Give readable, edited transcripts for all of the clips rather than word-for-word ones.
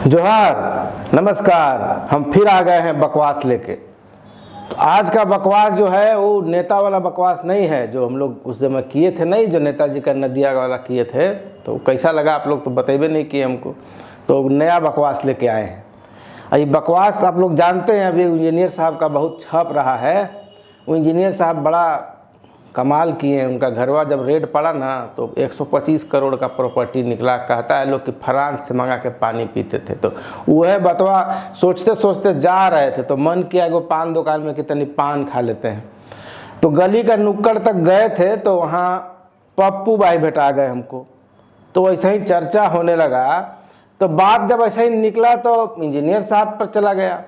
जोहार, नमस्कार। हम फिर आ गए हैं बकवास लेके। तो आज का बकवास जो है वो नेता वाला बकवास नहीं है जो हम लोग उस समय किए थे, नहीं जो नेताजी का नदिया वाला किए थे। तो कैसा लगा आप लोग तो बतेबे नहीं किए हमको। तो नया बकवास लेके आए हैं। ये बकवास आप लोग जानते हैं, अभी इंजीनियर साहब का बहुत छप रहा है। वो इंजीनियर साहब बड़ा कमाल किए हैं। उनका घरवा जब रेड पड़ा ना तो 125 करोड़ का प्रॉपर्टी निकला। कहता है लोग कि फ्रांस से मंगा के पानी पीते थे। तो वह बतवा सोचते सोचते जा रहे थे तो मन किया वो पान दुकान में कितनी पान खा लेते हैं। तो गली का नुक्कड़ तक गए थे तो वहाँ पप्पू भाई भेटा गए हमको। तो ऐसे ही चर्चा होने लगा। तो बात जब ऐसे ही निकला तो इंजीनियर साहब पर चला गया।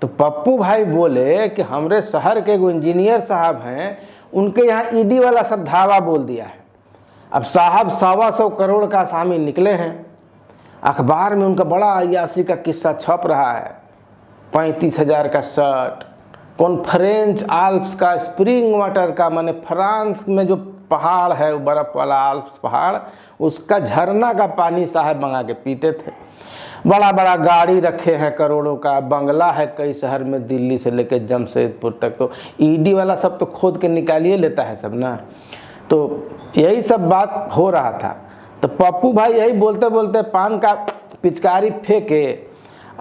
तो पप्पू भाई बोले कि हमारे शहर के एगो इंजीनियर साहब हैं, उनके यहाँ ईडी वाला सब धावा बोल दिया है। अब साहब 125 करोड़ का असामी निकले हैं। अखबार में उनका बड़ा अय्यासी का किस्सा छप रहा है। 35,000 का शर्ट, कौन फ्रेंच आल्प्स का स्प्रिंग वाटर का, माने फ्रांस में जो पहाड़ है वो बर्फ़ वाला आल्प्स पहाड़, उसका झरना का पानी साहब मंगा के पीते थे। बड़ा बड़ा गाड़ी रखे हैं करोड़ों का, बंगला है कई शहर में, दिल्ली से लेकर जमशेदपुर तक। तो ईडी वाला सब तो खोद के निकालिए लेता है सब ना। तो यही सब बात हो रहा था। तो पप्पू भाई यही बोलते बोलते पान का पिचकारी फेंके।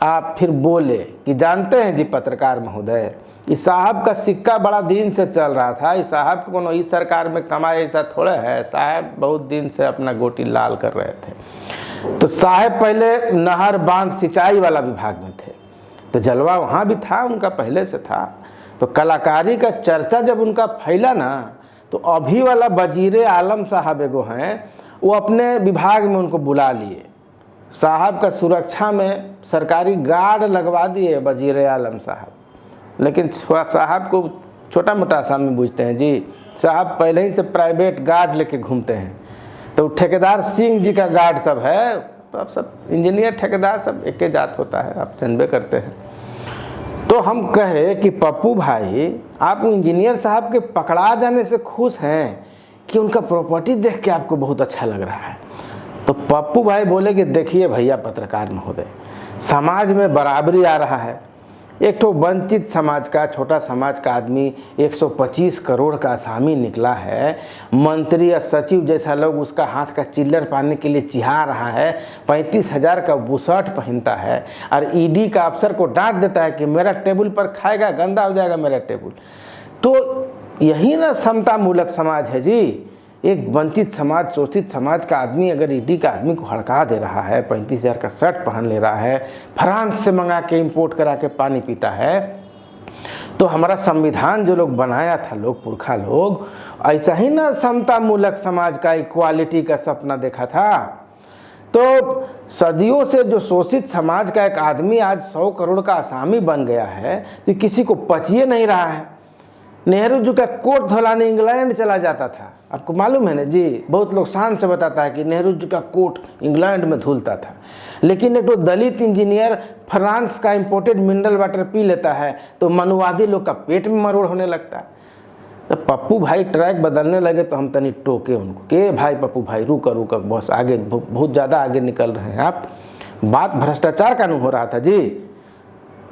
आप फिर बोले कि जानते हैं जी पत्रकार महोदय, इस साहब का सिक्का बड़ा दिन से चल रहा था। इस साहब को कोनो इस सरकार में कमाए ऐसा थोड़ा है। साहब बहुत दिन से अपना गोटी लाल कर रहे थे। तो साहब पहले नहर बांध सिंचाई वाला विभाग में थे, तो जलवा वहाँ भी था उनका पहले से था। तो कलाकारी का चर्चा जब उनका फैला ना तो अभी वाला वजीरे आलम साहब एगो हैं, वो अपने विभाग में उनको बुला लिए। साहब का सुरक्षा में सरकारी गार्ड लगवा दिए वजीरे आलम साहब। लेकिन साहब को छोटा मोटा आसामी बुझते हैं जी। साहब पहले ही से प्राइवेट गार्ड लेके घूमते हैं। तो ठेकेदार सिंह जी का गार्ड सब है। तो अब सब इंजीनियर ठेकेदार सब एक ही जात होता है, आप जानबे करते हैं। तो हम कहे कि पप्पू भाई, आप इंजीनियर साहब के पकड़ा जाने से खुश हैं कि उनका प्रॉपर्टी देख के आपको बहुत अच्छा लग रहा है। तो पप्पू भाई बोले कि देखिए भैया पत्रकार महोदय, समाज में बराबरी आ रहा है। एक तो वंचित समाज का, छोटा समाज का आदमी 125 करोड़ का असामी निकला है। मंत्री या सचिव जैसा लोग उसका हाथ का चिल्लर पाने के लिए चिढ़ा रहा है। 35,000 का बुशर्ट पहनता है और ईडी का अफसर को डांट देता है कि मेरा टेबल पर खाएगा, गंदा हो जाएगा मेरा टेबल। तो यही ना समता मूलक समाज है जी। एक वंचित समाज, शोषित समाज का आदमी अगर ईडी का आदमी को हड़का दे रहा है, 35,000 का शर्ट पहन ले रहा है, फ्रांस से मंगा के इंपोर्ट करा के पानी पीता है, तो हमारा संविधान जो लोग बनाया था, लोग पुरखा लोग, ऐसा ही ना समता मूलक समाज का, इक्वालिटी का सपना देखा था। तो सदियों से जो शोषित समाज का एक आदमी आज 100 करोड़ का असामी बन गया है, तो किसी को पचिए नहीं रहा है। नेहरू जी का कोट धुलाने इंग्लैंड चला जाता था, आपको मालूम है ना जी। बहुत लोग शान से बताता है कि नेहरू जी का कोट इंग्लैंड में धुलता था। लेकिन एक तो दलित इंजीनियर फ्रांस का इंपोर्टेड मिनरल वाटर पी लेता है तो मनुवादी लोग का पेट में मरोड़ होने लगता है। तो पप्पू भाई ट्रैक बदलने लगे तो हम तनी टोके उनको कि भाई पप्पू भाई रुक बस, आगे बहुत ज़्यादा आगे निकल रहे हैं आप। बात भ्रष्टाचार कानून हो रहा था जी।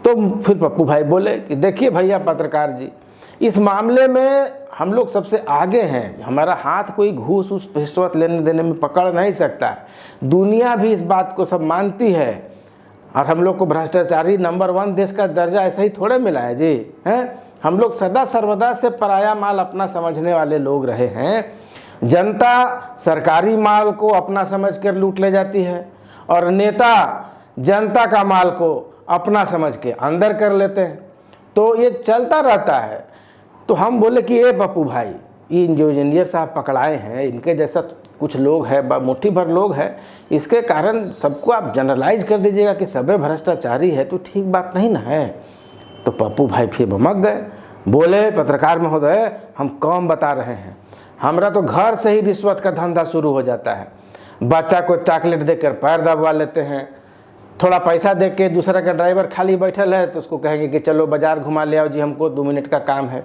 तो फिर पप्पू भाई बोले कि देखिए भैया पत्रकार जी, इस मामले में हम लोग सबसे आगे हैं। हमारा हाथ कोई घूस उस रिश्वत लेने देने में पकड़ नहीं सकता है। दुनिया भी इस बात को सब मानती है और हम लोग को भ्रष्टाचारी नंबर 1 देश का दर्जा ऐसा ही थोड़े मिला है जी, हैं। हम लोग सदा सर्वदा से पराया माल अपना समझने वाले लोग रहे हैं। जनता सरकारी माल को अपना समझ कर लूट ले जाती है और नेता जनता का माल को अपना समझ के अंदर कर लेते हैं। तो ये चलता रहता है। तो हम बोले कि ये पप्पू भाई, ये जो इंजीनियर साहब पकड़ाए हैं, इनके जैसा कुछ लोग हैं, मुट्ठी भर लोग हैं, इसके कारण सबको आप जनरलाइज कर दीजिएगा कि सबे भ्रष्टाचारी है, तो ठीक बात नहीं ना है। तो पप्पू भाई फिर भमक गए, बोले पत्रकार महोदय, हम कम बता रहे हैं। हमारा तो घर से ही रिश्वत का धंधा शुरू हो जाता है। बच्चा को चॉकलेट देकर पैर दबवा लेते हैं। थोड़ा पैसा दे के दूसरा का ड्राइवर खाली बैठल है तो उसको कहेंगे कि चलो बाजार घुमा ले आओ जी, हमको 2 मिनट का काम है।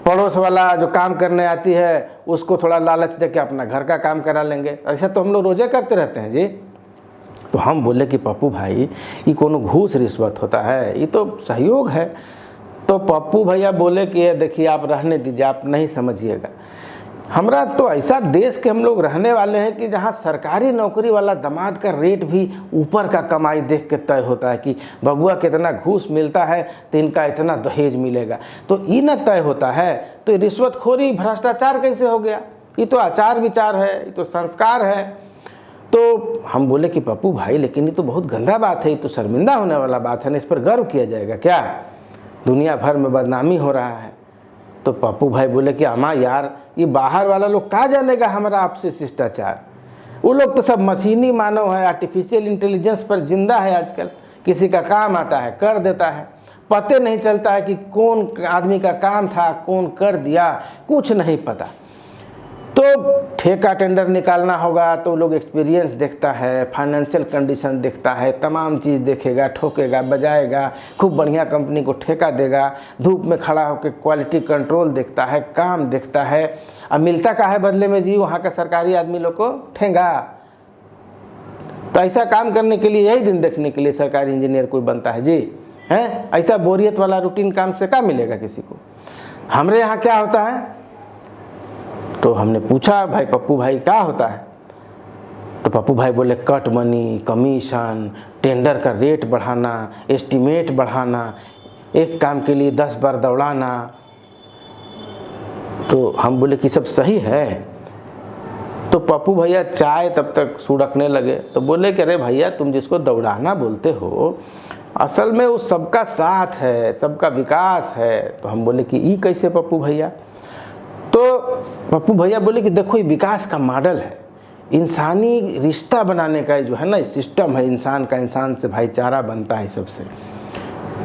पड़ोस वाला जो काम करने आती है उसको थोड़ा लालच दे के अपना घर का काम करा लेंगे। ऐसा तो हम लोग रोजे करते रहते हैं जी। तो हम बोले कि पप्पू भाई ये कोनो घूस रिश्वत होता है, ये तो सहयोग है। तो पप्पू भैया बोले कि ये देखिए आप रहने दीजिए, आप नहीं समझिएगा। हमरा तो ऐसा देश के हम लोग रहने वाले हैं कि जहाँ सरकारी नौकरी वाला दामाद का रेट भी ऊपर का कमाई देख के तय होता है कि बबुआ कितना घूस मिलता है तो इनका इतना दहेज मिलेगा, तो ये न तय होता है। तो रिश्वतखोरी भ्रष्टाचार कैसे हो गया? ये तो आचार विचार है, ये तो संस्कार है। तो हम बोले कि पप्पू भाई लेकिन ये तो बहुत गंदा बात है, ये तो शर्मिंदा होने वाला बात है ना, इस पर गर्व किया जाएगा क्या? दुनिया भर में बदनामी हो रहा है। तो पप्पू भाई बोले कि अम्मा यार ये बाहर वाला लोग क्या जानेगा हमारा आपसे शिष्टाचार, वो लोग तो सब मशीनी मानव है, आर्टिफिशियल इंटेलिजेंस पर जिंदा है आजकल। किसी का काम आता है कर देता है, पते नहीं चलता है कि कौन आदमी का काम था, कौन कर दिया, कुछ नहीं पता। तो ठेका टेंडर निकालना होगा तो लोग एक्सपीरियंस देखता है, फाइनेंशियल कंडीशन देखता है, तमाम चीज़ देखेगा, ठोकेगा बजाएगा, खूब बढ़िया कंपनी को ठेका देगा, धूप में खड़ा होकर क्वालिटी कंट्रोल देखता है, काम देखता है। अब मिलता का है बदले में जी वहाँ का सरकारी आदमी लोग को ठेंगा। तो ऐसा काम करने के लिए, यही दिन देखने के लिए सरकारी इंजीनियर कोई बनता है जी, हैं? ऐसा बोरियत वाला रूटीन काम से क्या मिलेगा किसी को? हमारे यहाँ क्या होता है? तो हमने पूछा भाई पप्पू भाई क्या होता है? तो पप्पू भाई बोले कट मनी, कमीशन, टेंडर का रेट बढ़ाना, एस्टीमेट बढ़ाना, एक काम के लिए 10 बार दौड़ाना। तो हम बोले कि सब सही है। तो पप्पू भैया चाय तब तक सुड़कने लगे। तो बोले कि अरे भैया तुम जिसको दौड़ाना बोलते हो असल में वो सबका साथ है, सबका विकास है। तो हम बोले कि ई कैसे पप्पू भैया? तो पप्पू भैया बोले कि देखो ये विकास का मॉडल है, इंसानी रिश्ता बनाने का जो है ना सिस्टम है, इंसान का इंसान से भाईचारा बनता है सबसे।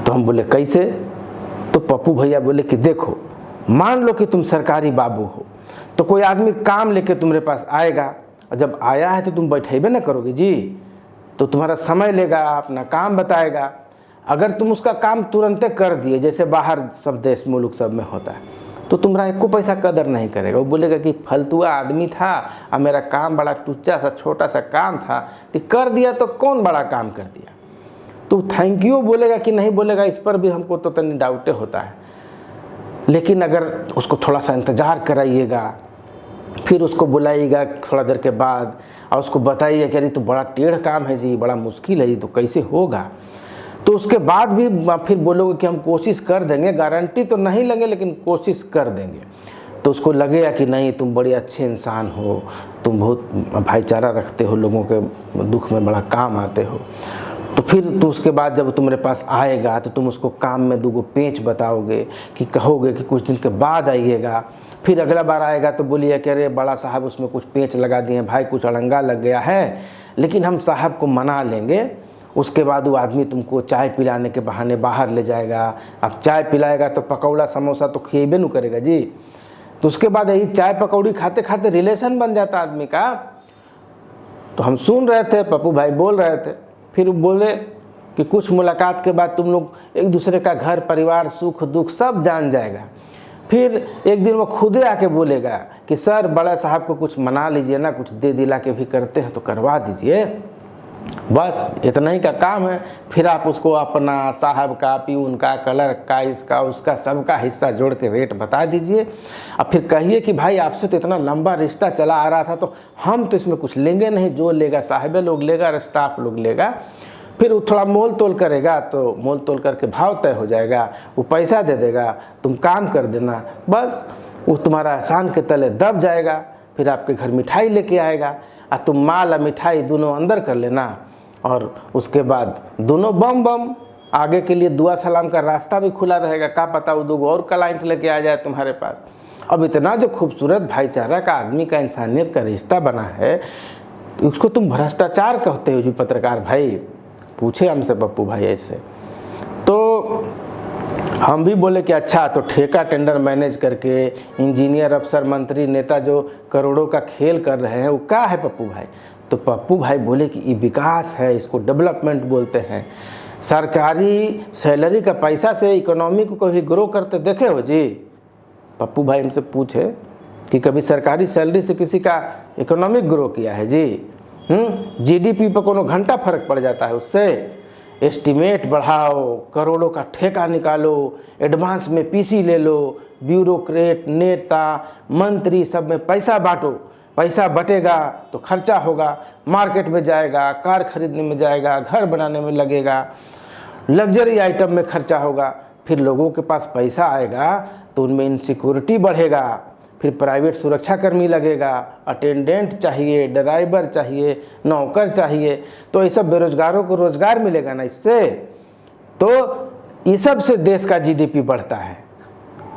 तो हम बोले कैसे? तो पप्पू भैया बोले कि देखो मान लो कि तुम सरकारी बाबू हो, तो कोई आदमी काम लेके तुम्हारे पास आएगा, और जब आया है तो तुम बैठेबे ना करोगे जी, तो तुम्हारा समय लेगा, अपना काम बताएगा। अगर तुम उसका काम तुरंत कर दिए, जैसे बाहर सब देश मुल्क सब में होता है, तो तुम्हारा एको पैसा कदर नहीं करेगा। वो बोलेगा कि फालतुआ आदमी था और मेरा काम बड़ा टुच्चा सा छोटा सा काम था, तो कर दिया तो कौन बड़ा काम कर दिया। तो थैंक यू बोलेगा कि नहीं बोलेगा, इस पर भी हमको तो तनी डाउटे होता है। लेकिन अगर उसको थोड़ा सा इंतज़ार कराइएगा, फिर उसको बुलाइएगा थोड़ा देर के बाद और उसको बताइए कि अरे तो बड़ा टेढ़ काम है जी, बड़ा मुश्किल है, तो कैसे होगा। तो उसके बाद भी फिर बोलोगे कि हम कोशिश कर देंगे, गारंटी तो नहीं लेंगे लेकिन कोशिश कर देंगे। तो उसको लगेगा कि नहीं तुम बड़े अच्छे इंसान हो, तुम बहुत भाईचारा रखते हो, लोगों के दुख में बड़ा काम आते हो। तो फिर तो उसके बाद जब तुम्हारे पास आएगा तो तुम उसको काम में 2 पेंच बताओगे, कि कहोगे कि कुछ दिन के बाद आइएगा। फिर अगला बार आएगा तो बोलिए कि अरे बड़ा साहब उसमें कुछ पेंच लगा दिए भाई, कुछ अड़ंगा लग गया है, लेकिन हम साहब को मना लेंगे। उसके बाद वो आदमी तुमको चाय पिलाने के बहाने बाहर ले जाएगा। अब चाय पिलाएगा तो पकौड़ा समोसा तो खिएबे नहीं करेगा जी। तो उसके बाद यही चाय पकौड़ी खाते खाते रिलेशन बन जाता आदमी का। तो हम सुन रहे थे, पप्पू भाई बोल रहे थे, फिर बोले कि कुछ मुलाकात के बाद तुम लोग एक दूसरे का घर परिवार सुख दुख सब जान जाएगा। फिर एक दिन वो खुदे आके बोलेगा कि सर बड़ा साहब को कुछ मना लीजिए ना, कुछ दे दिला के भी करते हैं तो करवा दीजिए, बस इतना ही का काम है। फिर आप उसको अपना साहब का, प्यून का, क्लर्क का, इसका उसका सबका हिस्सा जोड़ के रेट बता दीजिए। अब फिर कहिए कि भाई आपसे तो इतना लंबा रिश्ता चला आ रहा था, तो हम तो इसमें कुछ लेंगे नहीं, जो लेगा साहिबे लोग लेगा और स्टाफ लोग लेगा। फिर वो थोड़ा मोल तोल करेगा तो मोल तोल करके भाव तय हो जाएगा, वो पैसा दे देगा, तुम काम कर देना, बस वो तुम्हारा एहसान के तले दब जाएगा। फिर आपके घर मिठाई लेके आएगा और तुम माल और मिठाई दोनों अंदर कर लेना, और उसके बाद दोनों बम बम आगे के लिए दुआ सलाम का रास्ता भी खुला रहेगा। क्या पता वो 2 और क्लाइंट लेके आ जाए तुम्हारे पास। अब इतना जो खूबसूरत भाईचारा का आदमी का इंसानियत का रिश्ता बना है, उसको तुम भ्रष्टाचार कहते हो जी पत्रकार भाई? पूछे हमसे पप्पू भाई ऐसे। तो हम भी बोले कि अच्छा, तो ठेका टेंडर मैनेज करके इंजीनियर अफसर मंत्री नेता जो करोड़ों का खेल कर रहे हैं वो क्या है पप्पू भाई? तो पप्पू भाई बोले कि ये विकास है, इसको डेवलपमेंट बोलते हैं। सरकारी सैलरी का पैसा से इकोनॉमी को कभी ग्रो करते देखे हो जी? पप्पू भाई हमसे पूछे कि कभी सरकारी सैलरी से किसी का इकोनॉमिक ग्रो किया है जी? जीडीपी पर कोनो घंटा फर्क पड़ जाता है उससे। एस्टीमेट बढ़ाओ, करोड़ों का ठेका निकालो, एडवांस में पीसी ले लो, ब्यूरोक्रेट, नेता, मंत्री सब में पैसा बांटो। पैसा बटेगा तो खर्चा होगा, मार्केट में जाएगा, कार खरीदने में जाएगा, घर बनाने में लगेगा, लग्जरी आइटम में खर्चा होगा। फिर लोगों के पास पैसा आएगा तो उनमें इनसिक्योरिटी बढ़ेगा, फिर प्राइवेट सुरक्षाकर्मी लगेगा, अटेंडेंट चाहिए, ड्राइवर चाहिए, नौकर चाहिए, तो ये सब बेरोजगारों को रोजगार मिलेगा ना इससे। तो ये सब से देश का जीडीपी बढ़ता है।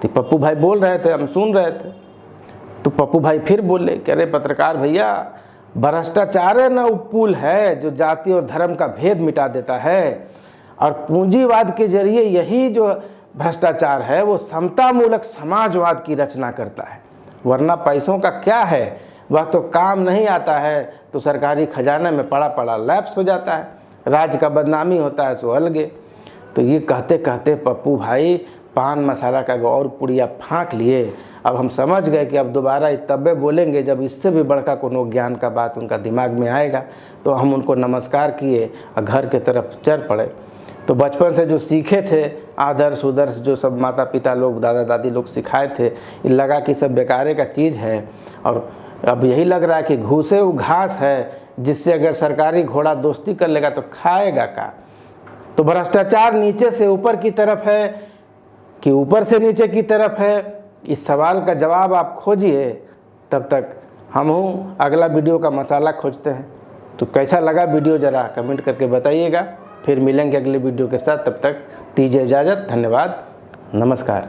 तो पप्पू भाई बोल रहे थे, हम सुन रहे थे, तो पप्पू भाई फिर बोले कि अरे पत्रकार भैया, भ्रष्टाचार न पुल है जो जाति और धर्म का भेद मिटा देता है, और पूंजीवाद के जरिए यही जो भ्रष्टाचार है वो समतामूलक समाजवाद की रचना करता है। वरना पैसों का क्या है, वह तो काम नहीं आता है तो सरकारी खजाना में पड़ा पड़ा लैप्स हो जाता है, राज्य का बदनामी होता है सो अलगे। तो ये कहते कहते पप्पू भाई पान मसाला का और पुड़िया फाँक लिए। अब हम समझ गए कि अब दोबारा तब्बे बोलेंगे जब इससे भी बड़का कोनो ज्ञान का बात उनका दिमाग में आएगा। तो हम उनको नमस्कार किए और घर के तरफ चल पड़े। तो बचपन से जो सीखे थे आदर्श उदर्श, जो सब माता पिता लोग, दादा दादी लोग सिखाए थे, ये लगा कि सब बेकारे का चीज़ है। और अब यही लग रहा है कि घूसे वो घास है जिससे अगर सरकारी घोड़ा दोस्ती कर लेगा तो खाएगा का। तो भ्रष्टाचार नीचे से ऊपर की तरफ है कि ऊपर से नीचे की तरफ है, इस सवाल का जवाब आप खोजिए। तब तक हम अगला वीडियो का मसाला खोजते हैं। तो कैसा लगा वीडियो ज़रा कमेंट करके बताइएगा। फिर मिलेंगे अगले वीडियो के साथ, तब तक दीजिए इजाज़त। धन्यवाद, नमस्कार।